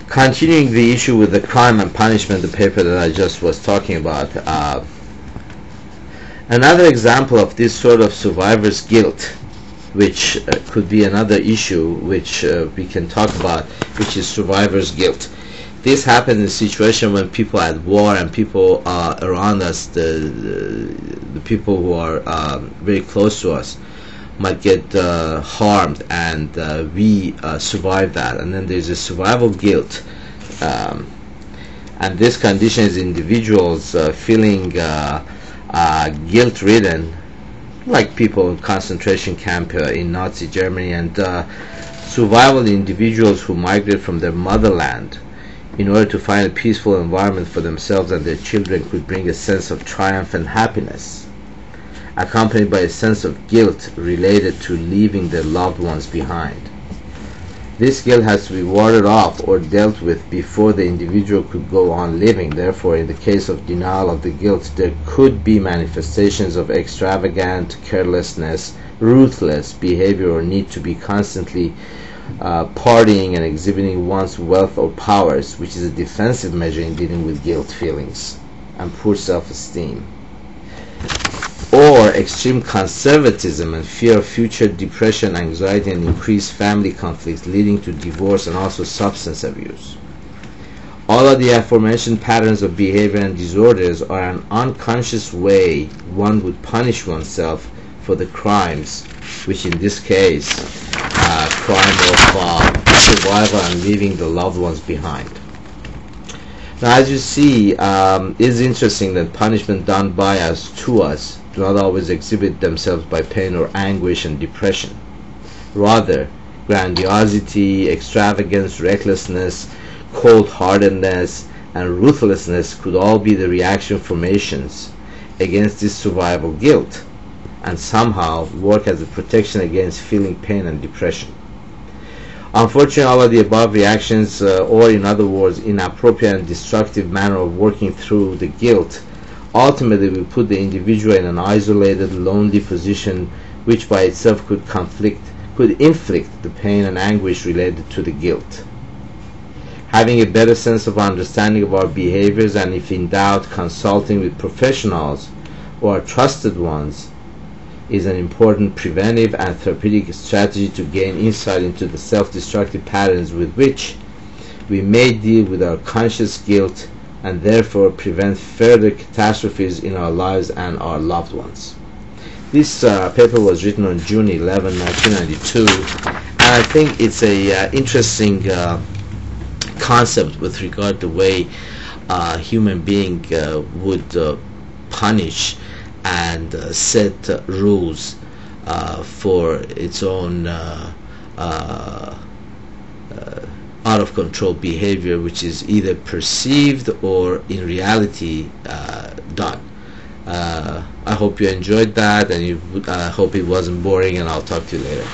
Continuing the issue with the crime and punishment, the paper that I just was talking about, another example of this sort of survivor's guilt, which could be another issue which we can talk about, which is survivor's guilt. This happens in a situation when people are at war and people around us, the people who are very close to us, might get harmed, and we survive that, and then there's a survival guilt, and this condition is individuals feeling guilt-ridden, like people in concentration camp in Nazi Germany, and survival individuals who migrate from their motherland in order to find a peaceful environment for themselves and their children could bring a sense of triumph and happiness, accompanied by a sense of guilt related to leaving their loved ones behind. This guilt has to be warded off or dealt with before the individual could go on living. Therefore, in the case of denial of the guilt, there could be manifestations of extravagant carelessness, ruthless behavior, or need to be constantly partying and exhibiting one's wealth or powers, which is a defensive measure in dealing with guilt feelings and poor self-esteem. Or extreme conservatism and fear of future depression, anxiety, and increased family conflicts leading to divorce and also substance abuse. All of the aforementioned patterns of behavior and disorders are an unconscious way one would punish oneself for the crimes, which in this case, crime of survival and leaving the loved ones behind. Now, as you see, it's interesting that punishment done by us to us do not always exhibit themselves by pain or anguish and depression. Rather, grandiosity, extravagance, recklessness, cold-heartedness, and ruthlessness could all be the reaction formations against this survival guilt, and somehow work as a protection against feeling pain and depression. Unfortunately, all of the above reactions, or in other words, inappropriate and destructive manner of working through the guilt, ultimately will put the individual in an isolated, lonely position, which by itself could inflict the pain and anguish related to the guilt. Having a better sense of understanding of our behaviors, and if in doubt, consulting with professionals or trusted ones, is an important preventive and therapeutic strategy to gain insight into the self-destructive patterns with which we may deal with our conscious guilt and therefore prevent further catastrophes in our lives and our loved ones. This paper was written on June 11, 1992, and I think it's a interesting concept with regard to the way a human being would punish and set rules for its own out-of-control behavior, which is either perceived or in reality done. I hope you enjoyed that, and I hope it wasn't boring, and I'll talk to you later.